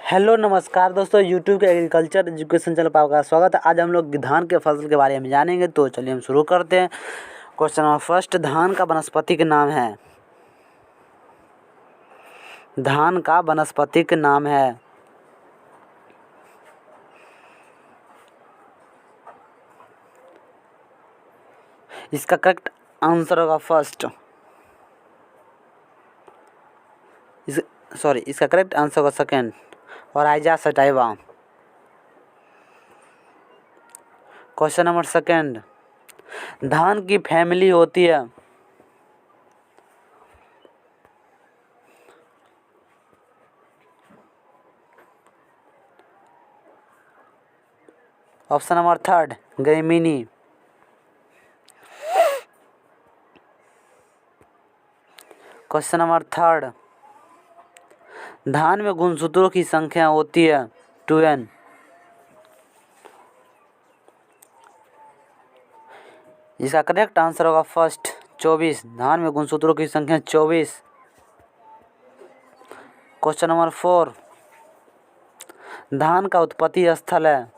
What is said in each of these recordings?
Hello नमस्कार दोस्तों, YouTube के एग्रीकल्चर एजुकेशन चैनल पर आपका स्वागत है। आज हम लोग धान के फसल के बारे में जानेंगे, तो चलिए हम शुरू करते हैं। क्वेश्चन नंबर फर्स्ट, धान का वानस्पतिक नाम है। धान का वानस्पतिक नाम है। इसका करेक्ट आंसर होगा फर्स्ट। इसका करेक्ट आंसर होगा second, Oryza sativa. Question number second, धान की फैमिली होती है। Option number third, Gramineae. Question number third, धान में गुणसूत्रों की संख्या होती है 2n। इसका करेक्ट आंसर होगा फर्स्ट 24। धान में गुणसूत्रों की संख्या 24। क्वेश्चन नंबर 4, धान का उत्पत्ति स्थल है।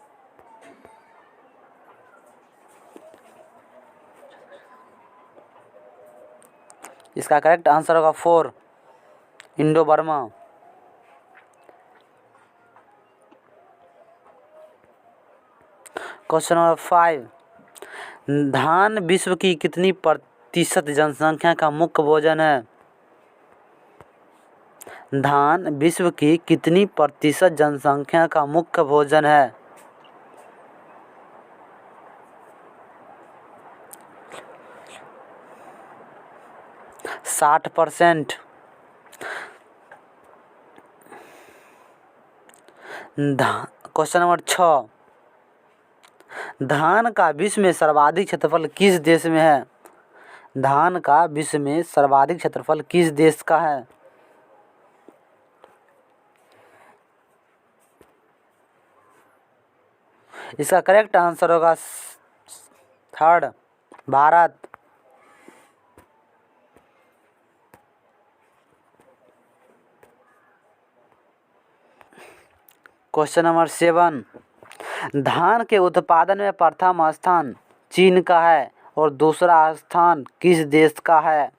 इसका करेक्ट आंसर होगा 4, इंडो बर्मा। क्वेश्चन नंबर 5, धान विश्व की कितनी प्रतिशत जनसंख्या का मुख्य भोजन है। धान विश्व की कितनी प्रतिशत जनसंख्या का मुख्य भोजन है। साठ %। क्वेश्चन नंबर 6, धान का विश्व में सर्वाधिक क्षेत्रफल किस देश में है। धान का विश्व में सर्वाधिक क्षेत्रफल किस देश का है। इसका करेक्ट आंसर होगा थर्ड, भारत। क्वेश्चन नंबर 7, धान के उत्पादन में प्रथम स्थान चीन का है और दूसरा स्थान किस देश का है।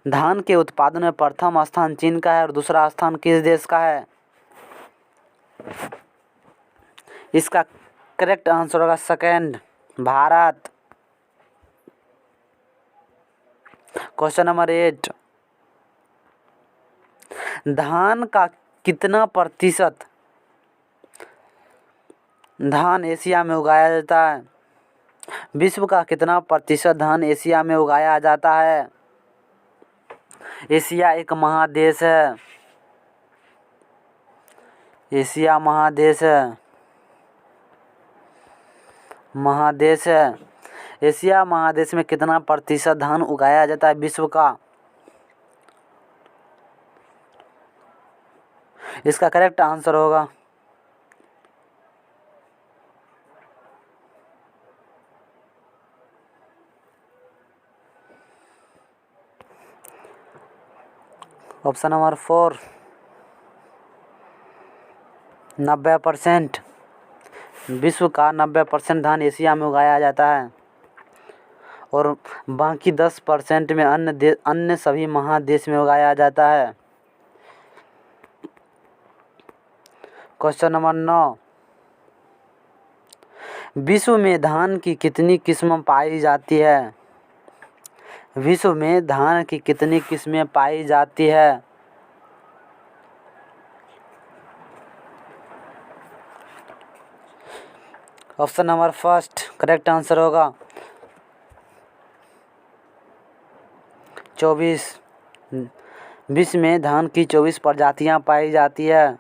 धान के उत्पादन में प्रथम स्थान चीन का है और दूसरा स्थान किस देश का है। इसका करेक्ट आंसर होगा सेकेंड, भारत। क्वेश्चन नंबर 8, धान का कितना प्रतिशत धान एशिया में उगाया जाता है। विश्व का कितना प्रतिशत धान एशिया में उगाया जाता है। एशिया एक महादेश है। एशिया महादेश है। एशिया महादेश में कितना प्रतिशत धान उगाया जाता है विश्व का। इसका करेक्ट आंसर होगा ऑप्शन नंबर 4, 90%। विश्व का 90% धान एशिया में उगाया जाता है और बाकी 10% में अन्य सभी महादेश में उगाया जाता है। क्वेश्चन नंबर 9, विश्व में धान की कितनी किस्में पाई जाती है। विश्व में धान की कितनी किस्में पाई जाती है। Option number first correct answer होगा 24। विश्व में धान की 24 प्रजातियां पाई जाती है।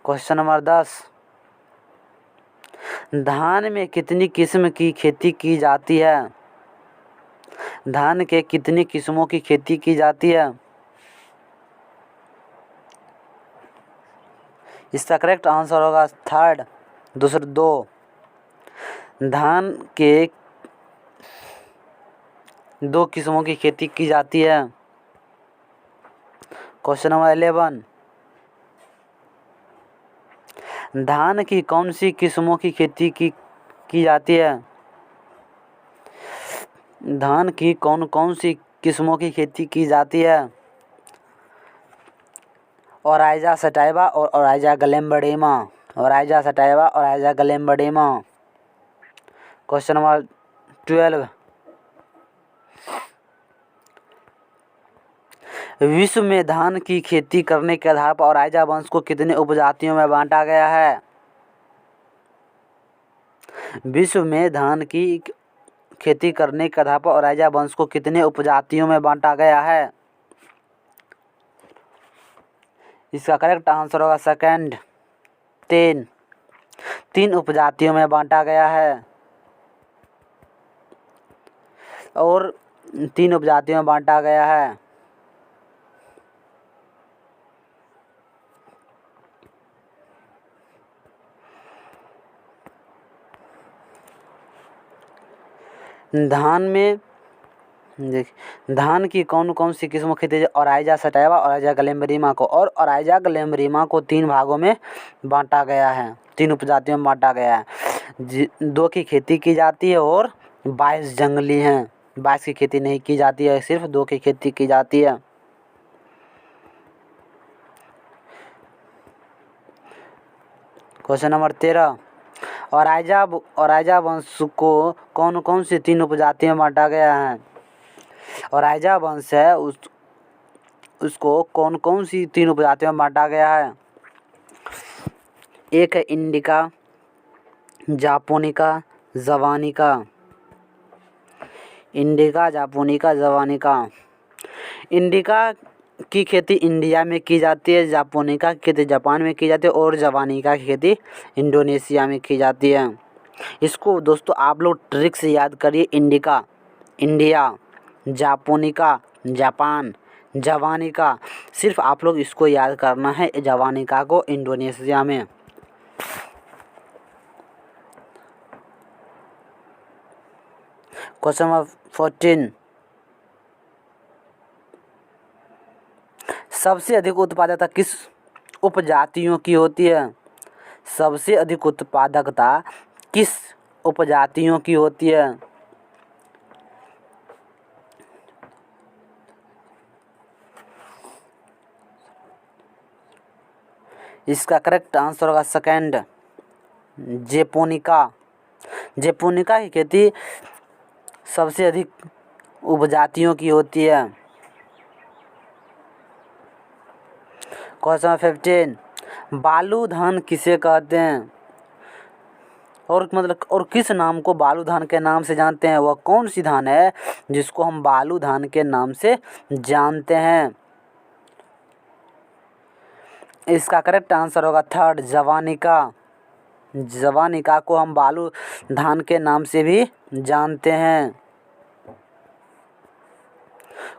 क्वेश्चन नंबर 10, धान में कितनी किस्म की खेती की जाती है। धान के कितनी किस्मों की खेती की जाती है। इसका करेक्ट आंसर होगा थर्ड, दूसरे 2। धान के 2 किस्मों की खेती की जाती है। क्वेश्चन नंबर 11, धान की कौन सी किस्मों की खेती की जाती है? धान की कौन कौन सी किस्मों की खेती की जाती है? ओराइजा सटाइवा और ओराइजा ग्लेम्बर्डेमा। ओराइजा सटाइवा, ओराइजा ग्लेम्बर्डेमा। क्वेश्चन नंबर 12, विश्व में धान की खेती करने के आधार पर ओराइजा वंश को कितने उपजातियों में बांटा गया है? विश्व में धान की खेती करने के आधार पर ओराइजा वंश को कितने उपजातियों में बांटा गया है? इसका करेक्ट आंसर होगा सेकंड, 3 उपजातियों में बांटा गया है और 3 उपजातियों में बांटा गया है। धान की कौन कौन सी किस्मों की खेती? ओराइजा सटाइवा, ओराइजा ग्लेम्बर्डेमा को, और ओराइजा ग्लेम्बर्डेमा को 3 भागों में बांटा गया है, 3 उपजातियों में बांटा गया है। 2 की खेती की जाती है और 22 जंगली हैं। 22 की खेती नहीं की जाती है, सिर्फ 2 की खेती की जाती है। क्वेश्चन नंबर 13, ओराइजा वंश को कौन कौन सी 3 उपजातियों में बांटा गया है? ओराइजा वंश है उसको कौन कौन सी 3 उपजातियों में बांटा गया है? एक है indica, japonica, javanica. Indica, japonica, javanica. Indica की खेती इंडिया में की जाती है, जापोनिका की खेती जापान में की जाती है और जवानिका की खेती इंडोनेशिया में की जाती है। इसको दोस्तों आप लोग ट्रिक से याद करिए। इंडिका इंडिया, जापोनिका जापान, जवानिका सिर्फ आप लोग इसको याद करना है, जवानिका को इंडोनेशिया में। क्वेश्चन नंबर 14, सबसे अधिक उत्पादकता किस उपजातियों की होती है? सबसे अधिक उत्पादकता किस उपजातियों की होती है? इसका करेक्ट आंसर होगा सेकंड, जेपोनिका। जेपोनिका की खेती सबसे अधिक उपजातियों की होती है। क्वेश्चन नंबर 15, बालू धान किसे कहते हैं? और किस नाम को बालू धान के नाम से जानते हैं? वह कौन सी धान है जिसको हम बालू धान के नाम से जानते हैं? इसका करेक्ट आंसर होगा थर्ड, जवानिका। जवानिका को हम बालू धान के नाम से भी जानते हैं।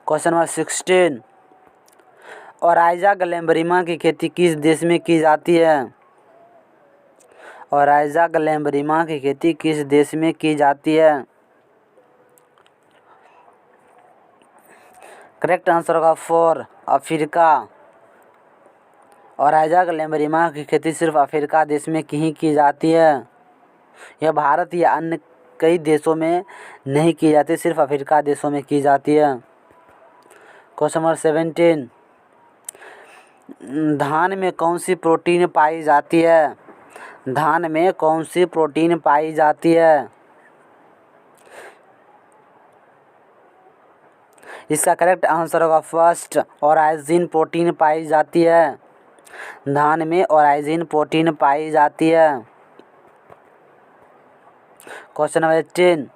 क्वेश्चन नंबर 16, ओराइजा ग्लेम्बर्डेमा की खेती किस देश में की जाती है? ओराइजा ग्लेम्बर्डेमा की खेती किस देश में की जाती है? करेक्ट आंसर होगा 4, अफ्रीका। ओराइजा ग्लेम्बर्डेमा की खेती सिर्फ अफ्रीका देश में ही की जाती है। यह भारत या अन्य कई देशों में नहीं की जाती, सिर्फ अफ्रीका देशों में की जाती है। क्वेश्चन नंबर 17, धान में कौन सी प्रोटीन पाई जाती है? धान में कौन सी प्रोटीन पाई जाती है? इसका करेक्ट आंसर होगा फर्स्ट, ओराइजिन प्रोटीन पाई जाती है। धान में ओराइजिन प्रोटीन पाई जाती है। क्वेश्चन नंबर 18,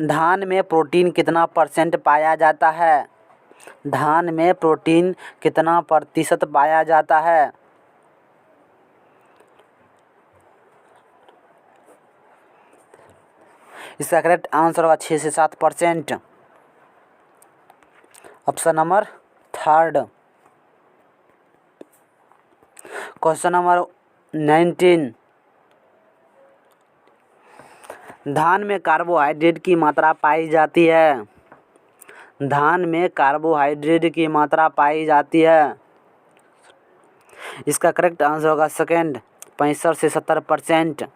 धान में प्रोटीन कितना % पाया जाता है? धान में प्रोटीन कितना % पाया जाता है? इसका करेक्ट आंसर होगा 6 से 7%। Option number third. Question number 19, धान में कार्बोहाइड्रेट की मात्रा पाई जाती है। धान में कार्बोहाइड्रेट की मात्रा पाई जाती है। इसका करेक्ट आंसर होगा सेकंड, 65 से 70%।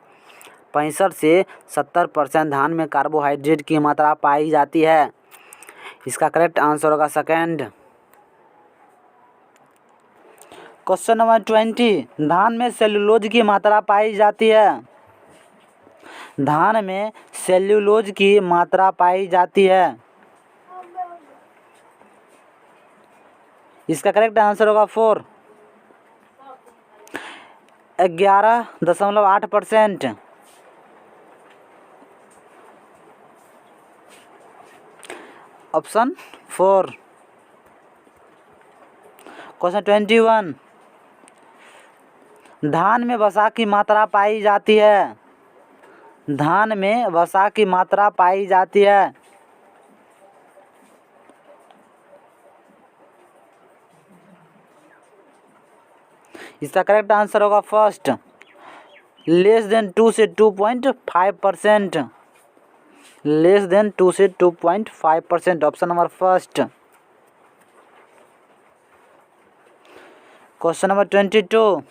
65 से 70% धान में कार्बोहाइड्रेट की मात्रा पाई जाती है। इसका करेक्ट आंसर होगा सेकंड। क्वेश्चन नंबर 20, धान में सेल्यूलोज की मात्रा पाई जाती है। धान में सेल्यूलोज की मात्रा पाई जाती है। इसका करेक्ट आंसर होगा 4, 11.8%। ऑप्शन 4। क्वेश्चन 21, धान में वसा की मात्रा पाई जाती है। धान में वसा की मात्रा पाई जाती है। इसका करेक्ट आंसर होगा फर्स्ट, लेस देन 2 से 2.5%। लेस देन 2 से 2.5%। Option number first. Question number 22,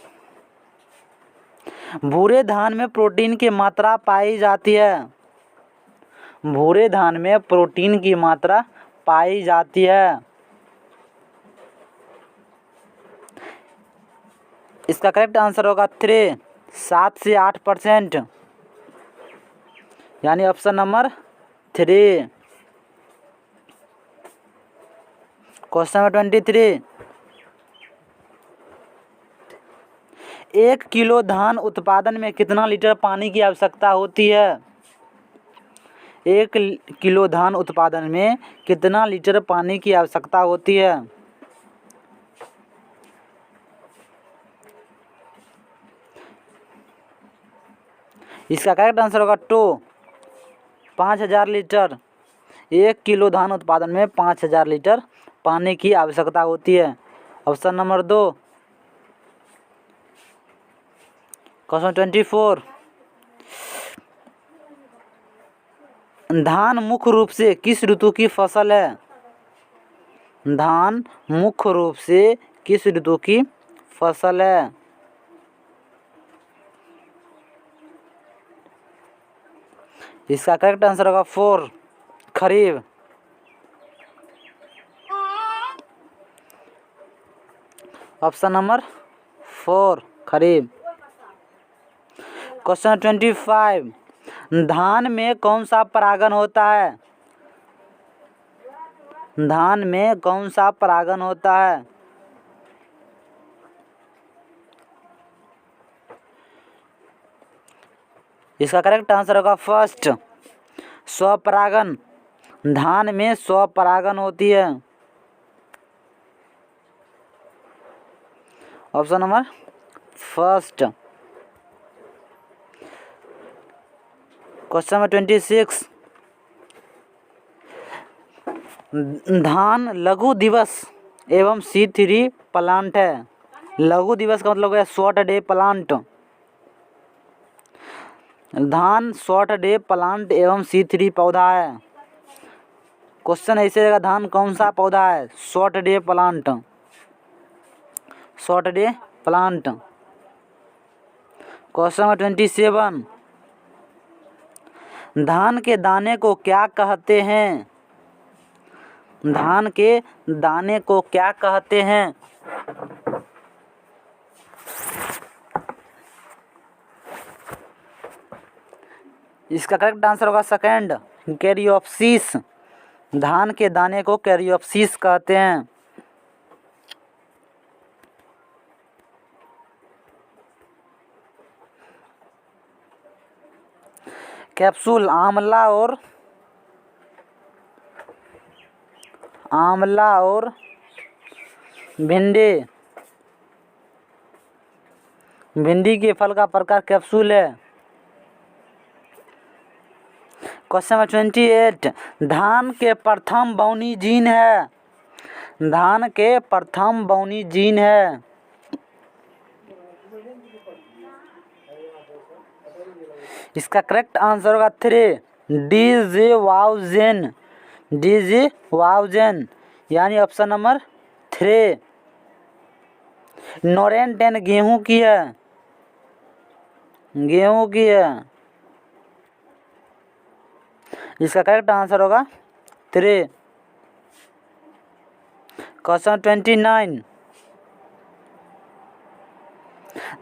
भूरे धान में प्रोटीन की मात्रा पाई जाती है। भूरे धान में प्रोटीन की मात्रा पाई जाती है। इसका करेक्ट आंसर होगा 3, 7 से 8%, यानी option number 3। Question number 23, 1 kilo धान उत्पादन में कितना लीटर पानी की आवश्यकता होती है। 1 किलो धान उत्पादन में कितना लीटर पानी की आवश्यकता होती है। इसका करेक्ट आंसर होगा 2, 5000 लीटर। 1 किलो धान उत्पादन में 5000 लीटर पानी की आवश्यकता होती है। Option number 2। क्वेश्चन 24, धान मुख्य रूप से किस ऋतु की फसल है। धान मुख्य रूप से किस ऋतु की फसल है। इसका करेक्ट आंसर होगा 4, खरीफ। ऑप्शन नंबर 4, खरीफ। क्वेश्चन 25, धान में कौन सा परागण होता है। धान में कौन सा परागण होता है। इसका करेक्ट आंसर होगा फर्स्ट, स्वपरागण। धान में स्वपरागण होती है। Option number first. Question number 26, धान लघु दिवस एवं C3 प्लांट है। लघु दिवस का मतलब है शॉर्ट डे प्लांट। धान शॉर्ट डे प्लांट एवं C3 पौधा है। क्वेश्चन ऐसे रहेगा, धान कौन सा पौधा है। Short day plant. Short day plant. Question number 27, धान के दाने को क्या कहते हैं। धान के दाने को क्या कहते हैं। इसका करेक्ट आंसर होगा सेकंड, कैरियोप्सिस। धान के दाने को कैरियोप्सिस कहते हैं। कैप्सूल, आंवला और भिंडी के फल का प्रकार कैप्सूल है। क्वेश्चन नंबर 28, धान के प्रथम बौनी जीन है। धान के प्रथम बौनी जीन है। इसका करेक्ट आंसर होगा 3, डीजी वाउजेन, यानी ऑप्शन नंबर 3। नोरेन 10 गेहूं की है, गेहूं की है। इसका करेक्ट आंसर होगा 3। क्वेश्चन 29,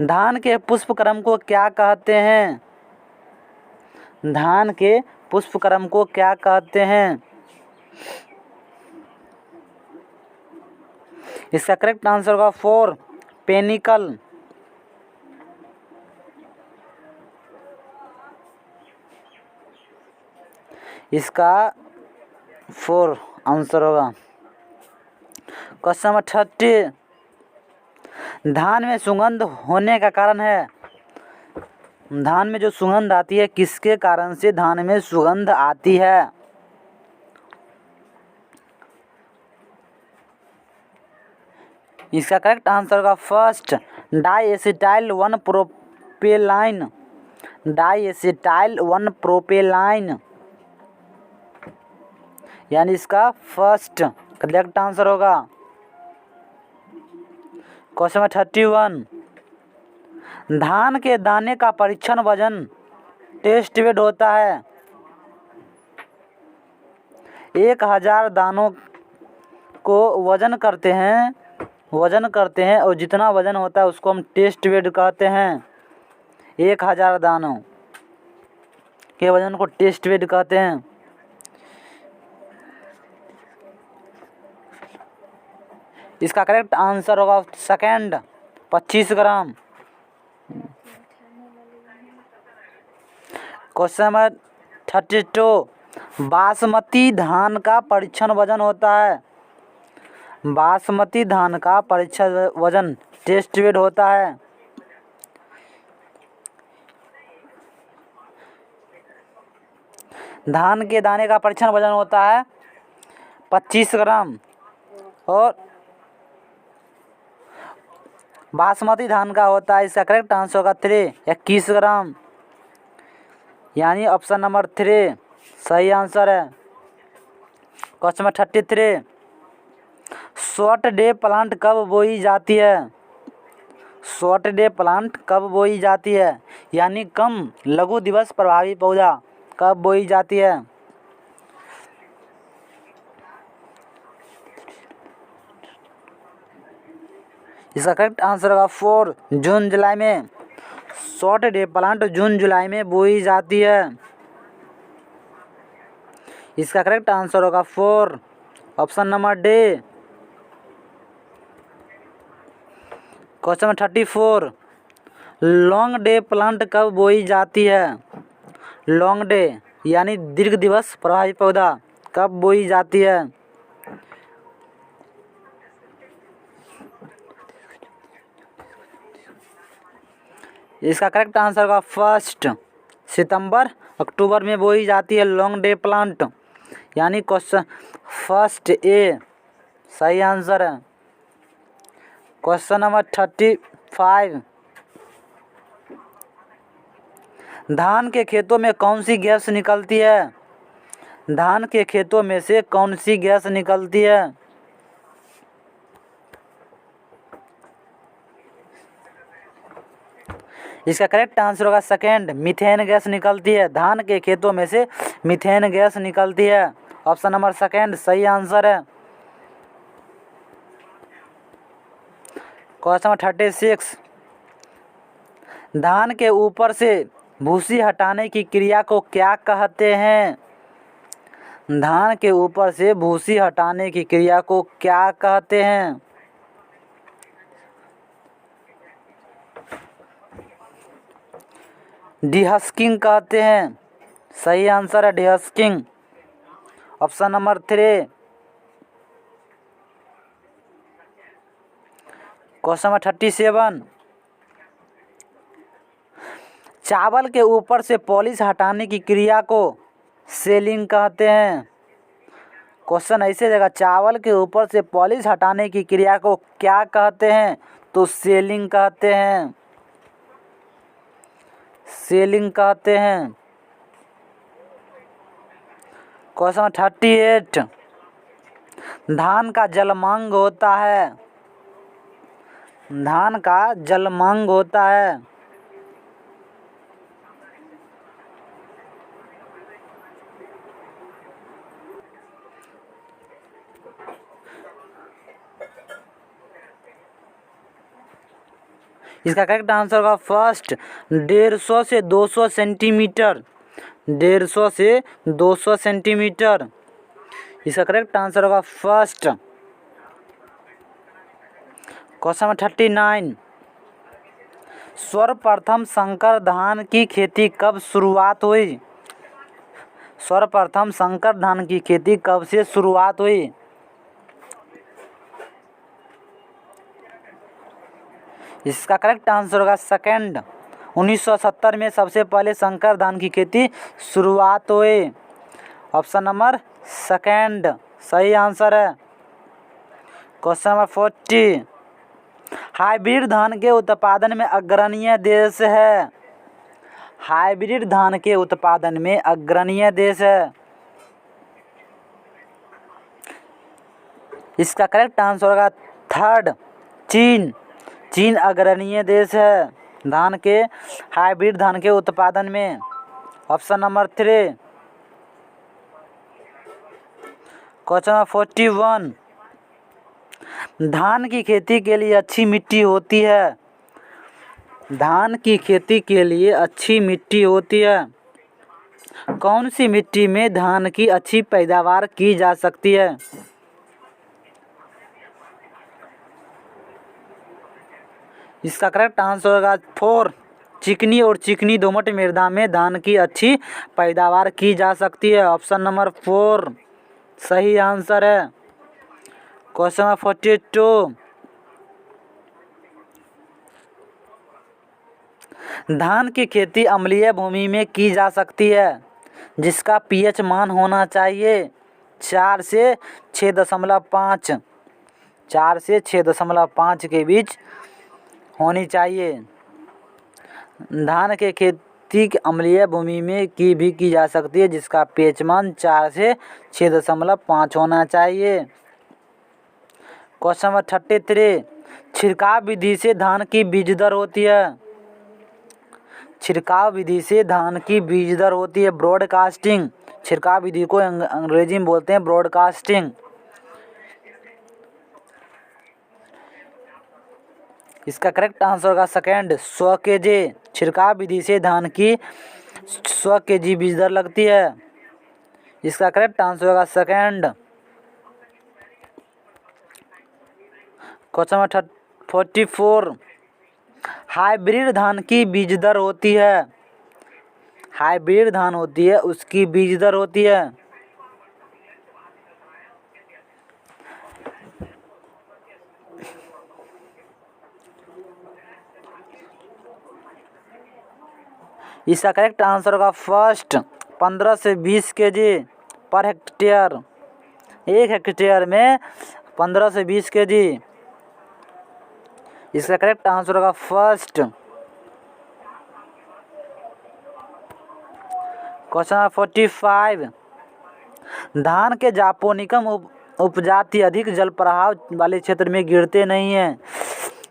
धान के पुष्प क्रम को क्या कहते हैं? धान के पुष्प क्रम को क्या कहते हैं? इसका करेक्ट आंसर होगा 4, पेनिकल। इसका 4 आंसर होगा। क्वेश्चन नंबर 30, धान में सुगंध होने का कारण है? धान में जो सुगंध आती है, किसके कारण से धान में सुगंध आती है? इसका करेक्ट आंसर होगा फर्स्ट, डाइएसिटाइल 1 प्रोपेलाइन, डाइएसिटाइल 1 प्रोपेलाइन, यानी इसका फर्स्ट करेक्ट आंसर होगा। क्वेश्चन नंबर 31, धान के दाने का परीक्षण वजन टेस्ट वेट होता है? 1000 दानों को वजन करते हैं और जितना वजन होता है उसको हम टेस्ट वेट कहते हैं। 1000 दानों के वजन को टेस्ट वेट कहते हैं। इसका करेक्ट आंसर होगा सेकंड, 25 ग्राम। क्वेश्चन नंबर 32, बासमती धान का परीक्षण वजन होता है? बासमती धान का परीक्षण वजन टेस्ट वेट होता है। धान के दाने का परीक्षण वजन होता है 25 ग्राम और बासमती धान का होता है, इसका करेक्ट आंसर होगा 3, 21 ग्राम, यानी ऑप्शन नंबर 3 सही आंसर है। Question number 33, short day plant कब बोई जाती है? शॉर्ट डे प्लांट कब बोई जाती है, यानी कम लघु दिवस प्रभावी पौधा कब बोई जाती है? इसका करेक्ट आंसर होगा 4, जून जुलाई में। शॉर्ट डे प्लांट जून जुलाई में बोई जाती है। इसका करेक्ट आंसर होगा 4, option number D. Question number 34, long day plant कब बोई जाती है? लॉन्ग डे यानी दीर्घ दिवस प्रभावी पौधा कब बोई जाती है? इसका करेक्ट आंसर होगा फर्स्ट, सितंबर अक्टूबर में बोई जाती है लॉन्ग डे प्लांट, यानी क्वेश्चन फर्स्ट ए सही आंसर है। क्वेश्चन नंबर 35, धान के खेतों में कौन सी गैस निकलती है? धान के खेतों में से कौन सी गैस निकलती है? इसका करेक्ट आंसर होगा सेकेंड, मीथेन गैस निकलती है। धान के खेतों में से मीथेन गैस निकलती है, ऑप्शन नंबर सेकेंड सही आंसर है। क्वेश्चन नंबर 36, धान के ऊपर से भूसी हटाने की क्रिया को क्या कहते हैं? धान के ऊपर से भूसी हटाने की क्रिया को क्या कहते हैं? डीहस्किंग कहते हैं, सही आंसर है डीहस्किंग, ऑप्शन नंबर 3। क्वेश्चन नंबर 37, चावल के ऊपर से पॉलिश हटाने की क्रिया को सेलिंग कहते हैं। क्वेश्चन ऐसे देगा, चावल के ऊपर से पॉलिश हटाने की क्रिया को क्या कहते हैं? तो सेलिंग कहते हैं। सेलिंग कहते हैं। क्वेश्चन 38, धान का जलमांग होता है। धान का जलमांग होता है। इसका करेक्ट आंसर होगा फर्स्ट 150 से 200 सेंटीमीटर। 150 से 200 सेंटीमीटर। इसका करेक्ट आंसर होगा फर्स्ट। क्वेश्चन 39, सर्वप्रथम संकर धान की खेती कब शुरुआत हुई? सर्वप्रथम संकर धान की खेती कब से शुरुआत हुई? इसका करेक्ट आंसर होगा सेकंड 1970 में सबसे पहले संकर धान की खेती शुरुआत हुई। ऑप्शन नंबर सेकंड सही आंसर है। क्वेश्चन नंबर 40, हाइब्रिड धान के उत्पादन में अग्रणीय देश है। हाइब्रिड धान के उत्पादन में अग्रणीय देश है। इसका करेक्ट आंसर होगा थर्ड चीन। चीन अग्रणीय देश है धान के हाइब्रिड धान के उत्पादन में। Option number 3। क्वेश्चन नंबर 41, धान की खेती के लिए अच्छी मिट्टी होती है। धान की खेती के लिए अच्छी मिट्टी होती है। कौन सी मिट्टी में धान की अच्छी पैदावार की जा सकती है? इसका करेक्ट आंसर होगा 4 चिकनी और चिकनी दोमट मृदा में धान की अच्छी पैदावार की जा सकती है। ऑप्शन नंबर 4 सही आंसर है। क्वेश्चन नंबर 42, धान की खेती अम्लीय भूमि में की जा सकती है जिसका पीएच मान होना चाहिए 4 से 6.5। 4 से 6.5 के बीच होनी चाहिए। धान के खेती अम्लीय भूमि में की जा सकती है जिसका पीएच मान 4 से 6.5 होना चाहिए। क्वेश्चन नंबर 33, छिड़काव विधि से धान की बीज दर होती है। छिड़काव विधि से धान की बीज दर होती है ब्रॉडकास्टिंग। छिड़काव विधि को अंग्रेजी में बोलते हैं ब्रॉडकास्टिंग। इसका करेक्ट आंसर होगा सेकंड 100 kg। छिड़काव विधि से धान की 100 kg बीज दर लगती है। इसका करेक्ट आंसर होगा सेकंड। क्वेश्चन नंबर 44, हाइब्रिड धान की बीज दर होती है। हाइब्रिड धान होती है उसकी बीज दर होती है। इसका करेक्ट आंसर होगा फर्स्ट 15 से 20 kg पर हेक्टेयर। 1 हेक्टेयर में 15 से 20 kg। इसका करेक्ट आंसर होगा फर्स्ट। क्वेश्चन नंबर 45, धान के जापोनिकम उपजाति अधिक जल प्रवाह वाले क्षेत्र में गिरते नहीं हैं।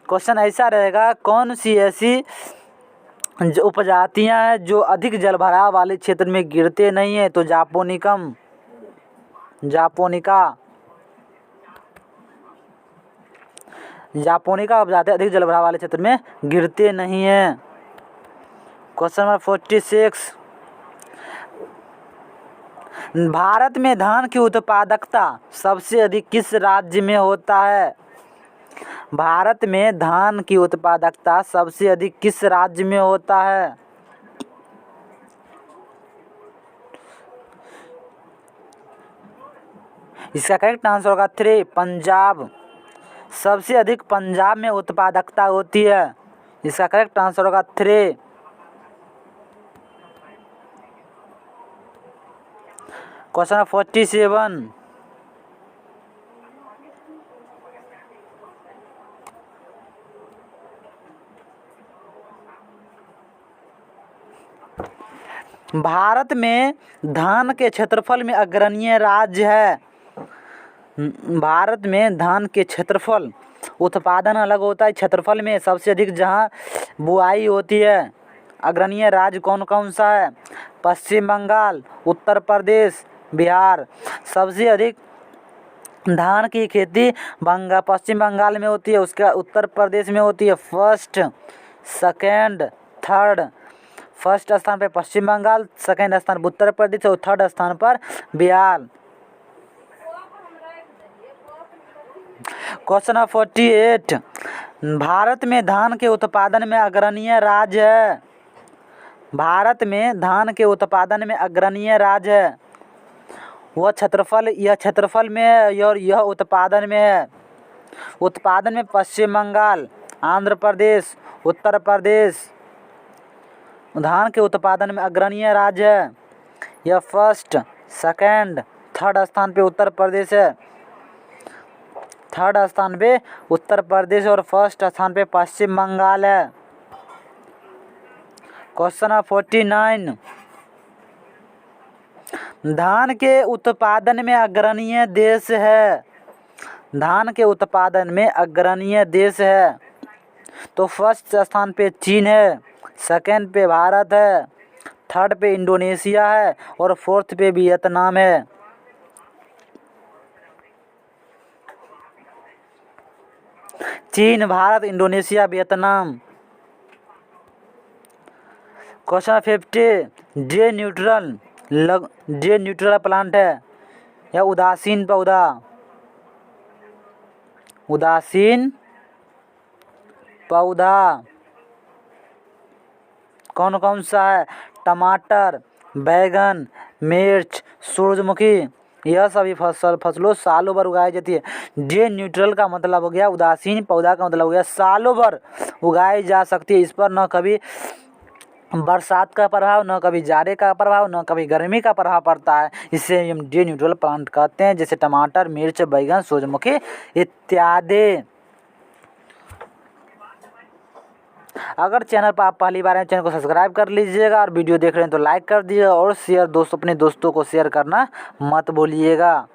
क्वेश्चन ऐसा रहेगा, कौन सी ऐसी उपजातियां हैं जो अधिक जल भराव वाले क्षेत्र में गिरते नहीं हैं? तो जापोनिका उपजाति अधिक जल भराव वाले क्षेत्र में गिरते नहीं हैं। क्वेश्चन नंबर 46, भारत में धान की उत्पादकता सबसे अधिक किस राज्य में होता है? भारत में धान की उत्पादकता सबसे अधिक किस राज्य में होता है? इसका करेक्ट आंसर होगा 3 पंजाब। सबसे अधिक पंजाब में उत्पादकता होती है। इसका करेक्ट आंसर होगा 3। क्वेश्चन 47, भारत में धान के क्षेत्रफल में अग्रणीय राज्य है। भारत में धान के क्षेत्रफल, उत्पादन अलग होता है, क्षेत्रफल में सबसे अधिक जहाँ बुआई होती है। अग्रणीय राज्य कौन कौन सा है? पश्चिम बंगाल, उत्तर प्रदेश, बिहार। सबसे अधिक धान की खेती पश्चिम बंगाल में होती है, उसके उत्तर प्रदेश में होती है। First, second, third. फर्स्ट स्थान पे पश्चिम बंगाल, सेकेंड स्थान पर उत्तर प्रदेश और थर्ड स्थान पर बिहार। क्वेश्चन नंबर 48, भारत में धान के उत्पादन में अग्रणीय राज्य है। भारत में धान के उत्पादन में अग्रणीय राज्य है। वह क्षेत्रफल, यह क्षेत्रफल में है और यह उत्पादन में है। उत्पादन में पश्चिम बंगाल, आंध्र प्रदेश, उत्तर प्रदेश धान के उत्पादन में अग्रणीय राज्य है। यह फर्स्ट, सेकेंड, थर्ड स्थान पे उत्तर प्रदेश है। थर्ड स्थान पे उत्तर प्रदेश और फर्स्ट स्थान पे पश्चिम बंगाल है। क्वेश्चन नंबर 49, धान के उत्पादन में अग्रणीय देश है। धान के उत्पादन में अग्रणीय देश है तो फर्स्ट स्थान पे चीन है, सेकेंड पे भारत है, थर्ड पे इंडोनेशिया है और फोर्थ पे वियतनाम है। चीन, भारत, इंडोनेशिया, वियतनाम। क्वेश्चन 50, जे न्यूट्रल प्लांट है या उदासीन पौधा। उदासीन पौधा कौन कौन सा है? टमाटर, बैगन, मिर्च, सूरजमुखी। यह सभी फसलों सालों भर उगाई जाती है। जे न्यूट्रल का मतलब हो गया, उदासीन पौधा का मतलब हो गया सालों भर उगाई जा सकती है। इस पर न कभी बरसात का प्रभाव, न कभी जाड़े का प्रभाव, न कभी गर्मी का प्रभाव पड़ता है। इसे हम जे न्यूट्रल प्लांट कहते हैं, जैसे टमाटर, मिर्च, बैगन, सूरजमुखी इत्यादि। अगर चैनल पर आप पहली बार हैं, चैनल को सब्सक्राइब कर लीजिएगा और वीडियो देख रहे हैं तो लाइक कर दीजिएगा और शेयर अपने दोस्तों को शेयर करना मत भूलिएगा।